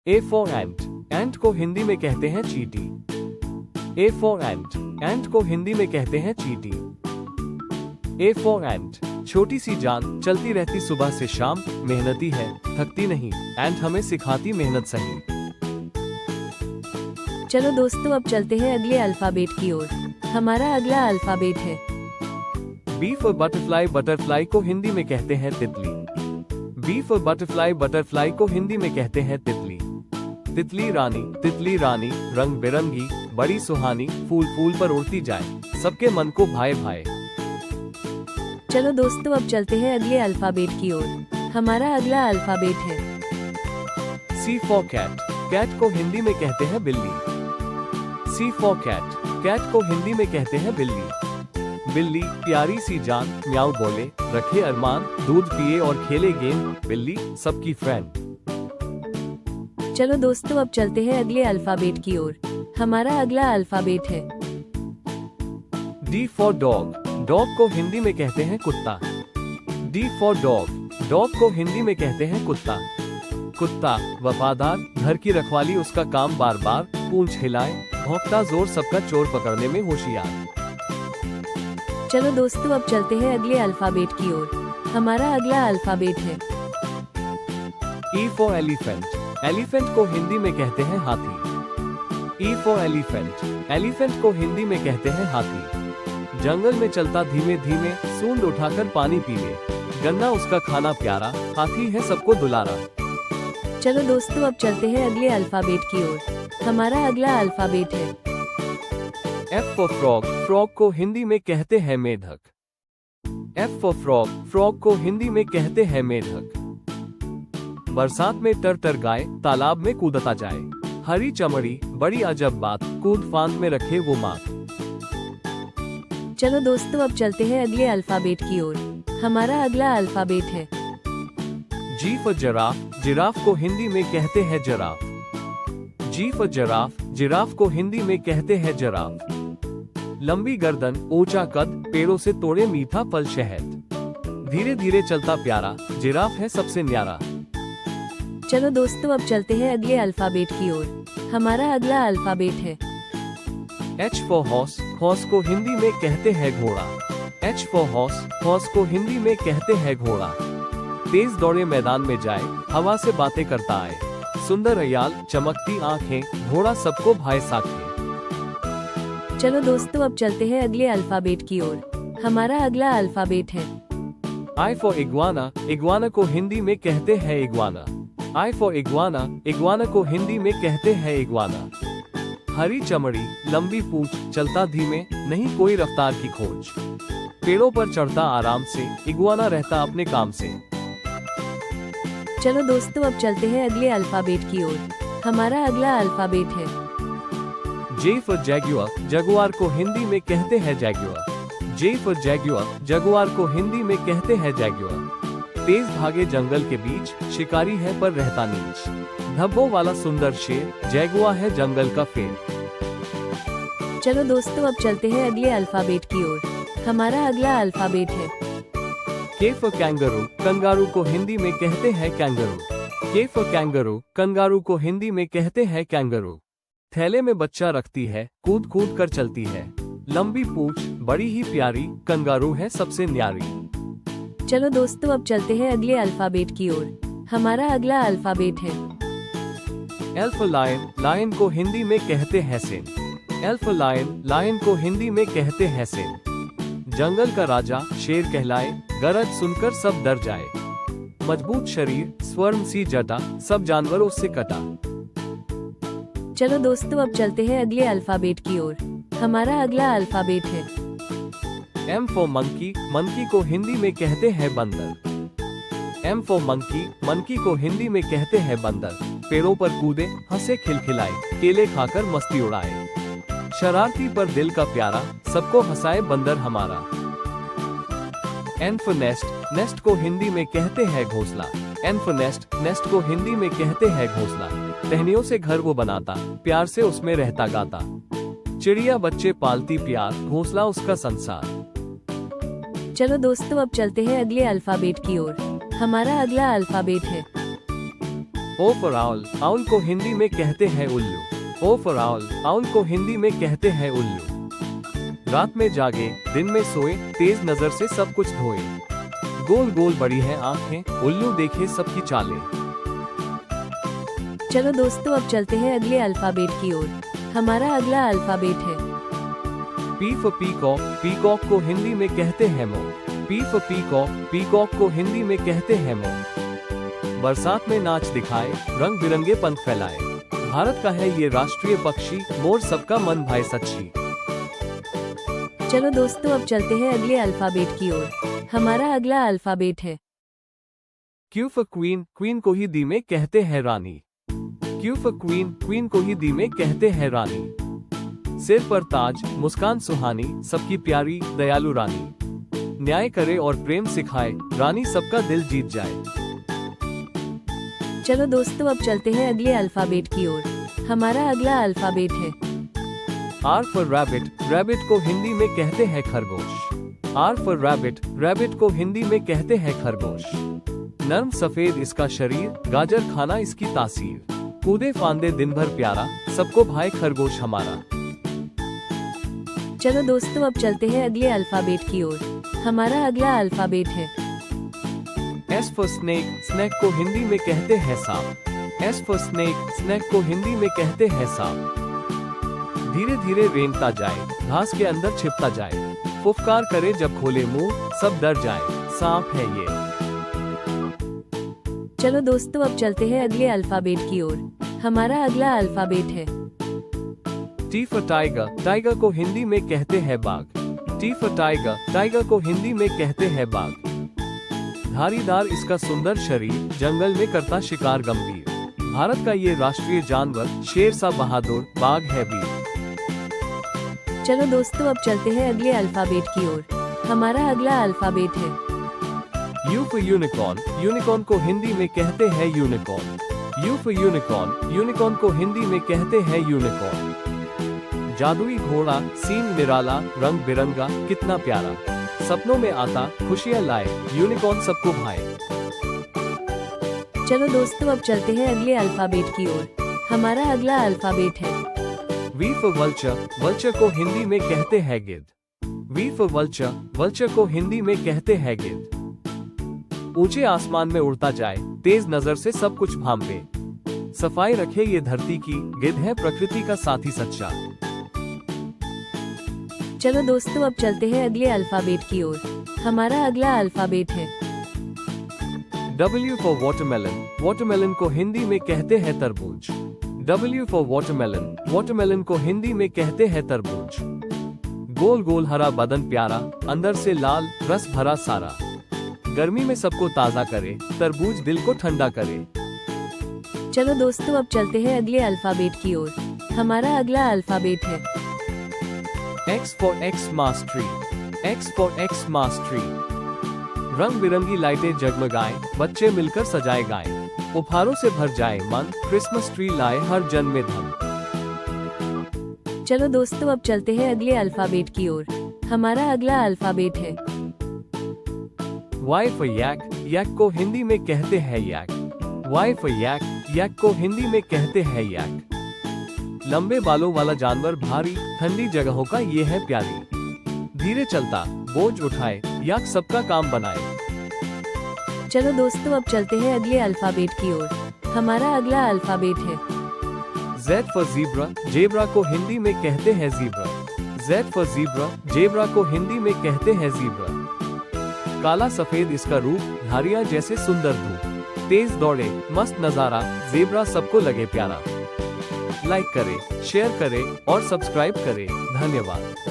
A for ant, ant को हिंदी में कहते हैं चींटी। A for ant, ant को हिंदी में कहते हैं चींटी। A for ant, छोटी सी जान, चलती रहती सुबह से शाम, मेहनती है, थकती नहीं, एंट हमें सिखाती मेहनत सही। चलो दोस्तों अब चलते हैं अगले अल्फाबेट की ओर। हमारा अगला अल्फाबेट है B for butterfly, बटरफ्लाई को हिंदी में कहते हैं तितली। B for butterfly, बटरफ्लाई को हिंदी में कहते हैं तितली। तितली रानी, रंग बिरंगी, बड़ी सुहानी, फूल फूल पर उड़ती जाए, सबके मन को भाए भाए। चलो दोस्तों अब चलते हैं अगले अल्फाबेट की ओर। हमारा अगला अल्फाबेट है C for cat, कैट को हिंदी में कहते हैं बिल्ली। C for cat, कैट को हिंदी में कहते हैं बिल्ली। बिल्ली प्यारी सी जान, म्याऊ बोले, रखे अरमान, दूध पिए और खेले गेम, बिल्ली सबकी फ्रेंड। चलो दोस्तों अब चलते हैं अगले अल्फाबेट की ओर। हमारा अगला अल्फाबेट है D for dog, डॉग को हिंदी में कहते हैं कुत्ता। D for dog, डॉग को हिंदी में कहते हैं कुत्ता। कुत्ता वफादार, घर की रखवाली उसका काम, बार बार पूंछ हिलाए, भौंकता जोर, सबका चोर पकड़ने में होशियार। चलो दोस्तों अब चलते हैं अगले अल्फाबेट की ओर। हमारा अगला अल्फाबेट है E for elephant, एलिफेंट को हिंदी में कहते हैं हाथी। E for elephant, एलिफेंट को हिंदी में कहते हैं हाथी। जंगल में चलता धीमे धीमे, सूंड उठाकर पानी पीवे, गन्ना उसका खाना प्यारा, हाथी है सबको दुलारा। चलो दोस्तों अब चलते हैं अगले अल्फाबेट की ओर। हमारा अगला अल्फाबेट है F for frog, फ्रॉग को हिंदी में कहते हैं मेढक। F for frog, फ्रॉग को हिंदी में कहते हैं मेढक। बरसात में तर तर गाय, तालाब में कूदता जाए, हरी चमड़ी, बड़ी अजब बात, कूद फांद में रखे वो मात। चलो दोस्तों अब चलते हैं अगले अल्फाबेट की ओर। हमारा अगला अल्फाबेट है G for जिराफ, जिराफ को हिंदी में कहते हैं giraffe. G for giraffe, giraffe को हिंदी में कहते हैं जिराफ। लंबी गर्दन, ऊंचा कद, पेड़ों से तोड़े मीठा फल शहद, धीरे धीरे चलता प्यारा, जिराफ है सबसे न्यारा। चलो दोस्तों अब चलते हैं अगले अल्फाबेट की ओर। हमारा अगला अल्फाबेट है H for horse, हॉर्स को हिंदी में कहते हैं घोड़ा। H for horse, हॉर्स को हिंदी में कहते हैं घोड़ा। तेज दौड़े मैदान में जाए, हवा से बातें करता आए, सुंदर अयाल, चमकती आंखें, घोड़ा सबको भाए साथे। चलो दोस्तों अब चलते हैं अगले अल्फाबेट की ओर। हमारा अगला अल्फाबेट है I for iguana, इग्वाना को हिंदी में कहते हैं iguana. I for iguana, iguana को हिंदी में कहते हैं इग्वाना। हरी चमड़ी, लंबी पूंछ, चलता धीमे, नहीं कोई रफ्तार की खोज, पेड़ों पर चढ़ता आराम से, इग्वाना रहता अपने काम से। चलो दोस्तों अब चलते हैं अगले अल्फाबेट की ओर। हमारा अगला अल्फाबेट है J for jaguar, जगुआर को हिंदी में कहते हैं Jaguar. J for jaguar, Jaguar को हिंदी में कहते हैं जैगुआर। तेज भागे जंगल के बीच, शिकारी है पर रहता नीच, धब्बों वाला सुंदर शेर, जैगुआर है जंगल का फेर। चलो दोस्तों अब चलते हैं अगले अल्फाबेट की ओर। हमारा अगला अल्फाबेट है K for kangaroo, कंगारू को हिंदी में कहते हैं kangaroo. K for kangaroo, kangaroo को हिंदी में कहते हैं कैंगरू। थैले में बच्चा रखती है, कूद कूद कर चलती है, लंबी पूंछ, बड़ी ही प्यारी, कंगारू है सबसे न्यारी। चलो दोस्तों अब चलते हैं अगले अल्फाबेट की ओर। हमारा अगला अल्फाबेट है L for lion, लायन को हिंदी में कहते हैं शेर। L for lion, लायन को हिंदी में कहते हैं शेर। जंगल का राजा, शेर कहलाए, गरज सुनकर सब डर जाए, मजबूत शरीर, स्वर्ण सी जटा, सब जानवरों उससे कटा। चलो दोस्तों अब चलते हैं अगले अल्फाबेट की ओर। हमारा अगला अल्फाबेट है M for monkey, मंकी को हिंदी में कहते हैं बंदर। M for monkey, मंकी को हिंदी में कहते हैं बंदर। पेड़ों पर कूदे, हंसे खिलखिलाए, केले खाकर मस्ती उड़ाए, शरारती पर दिल का प्यारा, सबको हंसाए बंदर हमारा। N for nest, नेस्ट को हिंदी में कहते हैं घोंसला। N for nest, नेस्ट को हिंदी में कहते हैं घोंसला। टहनियों से घर वो बनाता, प्यार से उसमें रहता गाता, चिड़िया बच्चे पालती प्यार, घोंसला उसका संसार। चलो दोस्तों अब चलते हैं अगले अल्फाबेट की ओर। हमारा अगला अल्फाबेट है ओ फॉर आउल, आउल को हिंदी में कहते हैं उल्लू। ओ फॉर आउल, आउल को हिंदी में कहते हैं उल्लू। रात में जागे, दिन में सोए, तेज नजर से सब कुछ धोए। गोल गोल बड़ी है आंखें, उल्लू देखे सबकी चालें। चलो दोस्तों अब चलते हैं अगले अल्फाबेट की ओर। हमारा अगला अल्फाबेट है पी फॉर पीकॉक, पीकॉक को हिंदी में कहते हैं मोर। पी फॉर पीकॉक, पीकॉक को हिंदी में कहते हैं मोर। बरसात में नाच दिखाए, रंग बिरंगे पंख फैलाए। भारत का है ये राष्ट्रीय पक्षी, मोर सबका मन भाए सच्ची। चलो दोस्तों अब चलते हैं अगले अल्फाबेट की ओर। हमारा अगला अल्फाबेट है क्यू फॉर क्वीन, क्वीन को हिंदी में कहते हैं रानी। क्यू फॉर क्वीन, क्वीन को हिंदी में कहते हैं रानी। सिर पर ताज, मुस्कान सुहानी, सबकी प्यारी दयालु रानी। न्याय करे और प्रेम सिखाए, रानी सबका दिल जीत जाए। चलो दोस्तों अब चलते हैं अगले अल्फाबेट की ओर। हमारा अगला अल्फाबेट है आर फॉर रैबिट, रैबिट को हिंदी में कहते हैं खरगोश। आर फॉर रैबिट, रैबिट को हिंदी में कहते हैं खरगोश। नर्म सफेद इसका शरीर, गाजर खाना इसकी तासीर। कूदे फांदे दिन भर प्यारा, सबको भाई खरगोश हमारा। चलो दोस्तों अब चलते हैं अगले अल्फाबेट की ओर। हमारा अगला अल्फाबेट है एस फॉर स्नेक, स्नेक को हिंदी में कहते हैं सांप। एस फॉर स्नेक, स्नेक को हिंदी में कहते हैं सांप। धीरे धीरे रेंगता जाए, घास के अंदर छिपता जाए। फुफकार करे जब खोले मुंह, सब डर जाए, सांप है ये। चलो दोस्तों अब चलते हैं अगले अल्फाबेट की ओर। हमारा अगला अल्फाबेट है टी फॉर टाइगर, टाइगर को हिंदी में कहते हैं बाघ। टी फॉर टाइगर, टाइगर को हिंदी में कहते हैं बाघ। धारीदार इसका सुंदर शरीर, जंगल में करता शिकार गंभीर। भारत का ये राष्ट्रीय जानवर, शेर सा बहादुर, बाघ है वीर। चलो दोस्तों अब चलते हैं अगले अल्फाबेट की ओर। हमारा अगला अल्फाबेट है यू फॉर यूनिकॉर्न, यूनिकॉर्न को हिंदी में कहते हैं unicorn. You for unicorn, unicorn को हिंदी में कहते हैं यूनिकॉर्न। जादुई घोड़ा, सीन निराला, रंग बिरंगा, कितना प्यारा। सपनों में आता, खुशियां लाए, यूनिकॉर्न सबको भाए। चलो दोस्तों अब चलते हैं अगले अल्फाबेट की ओर। हमारा अगला अल्फाबेट है वी फॉर वल्चर, वल्चर को हिंदी में कहते हैं गिद्ध। वी फॉर वल्चर, वल्चर को हिंदी में कहते हैं गिद्ध। ऊंचे आसमान में उड़ता जाए, तेज नजर से सब कुछ भांपे। सफाई रखे ये धरती की, गिद्ध है प्रकृति का साथी सच्चा। चलो दोस्तों अब चलते हैं अगले अल्फाबेट की ओर। हमारा अगला अल्फाबेट है W फॉर वाटरमेलन, वाटरमेलन को हिंदी में कहते हैं तरबूज। W फॉर वाटरमेलन, वाटरमेलन को हिंदी में कहते हैं तरबूज। गोल गोल हरा बदन प्यारा, अंदर से लाल, रस भरा सारा। गर्मी में सबको ताजा करे, तरबूज दिल को ठंडा करे। चलो दोस्तों अब चलते हैं अगले अल्फाबेट की ओर। हमारा अगला अल्फाबेट है X for x mass tree, X for x mass tree. रंग बिरंगी लाइटें जगमगाएं, बच्चे मिलकर सजाए गाएं। उपहारों से भर जाए मन, क्रिसमस ट्री लाए हर जन में धन। चलो दोस्तों अब चलते हैं अगले अल्फाबेट की ओर। हमारा अगला अल्फाबेट है Y फॉर याक, याक को हिंदी में कहते हैं याक। Y फॉर याक, याक को हिंदी में कहते हैं याक। लंबे बालों वाला जानवर भारी, ठंडी जगहों का ये है प्यारी। धीरे चलता, बोझ उठाए, याक सबका काम बनाए। चलो दोस्तों अब चलते हैं अगले अल्फाबेट की ओर। हमारा अगला अल्फाबेट है Z फॉर ज़ीब्रा, जेब्रा को हिंदी में कहते हैं zebra. Z for zebra, zebra को हिंदी में कहते हैं ज़ीब्रा। काला सफेद इसका रूप, धारियां जैसे सुंदर धूप। तेज दौड़े, मस्त नजारा, ज़ेब्रा सबको लगे प्यारा। लाइक करें, शेयर करें और सब्सक्राइब करें। धन्यवाद।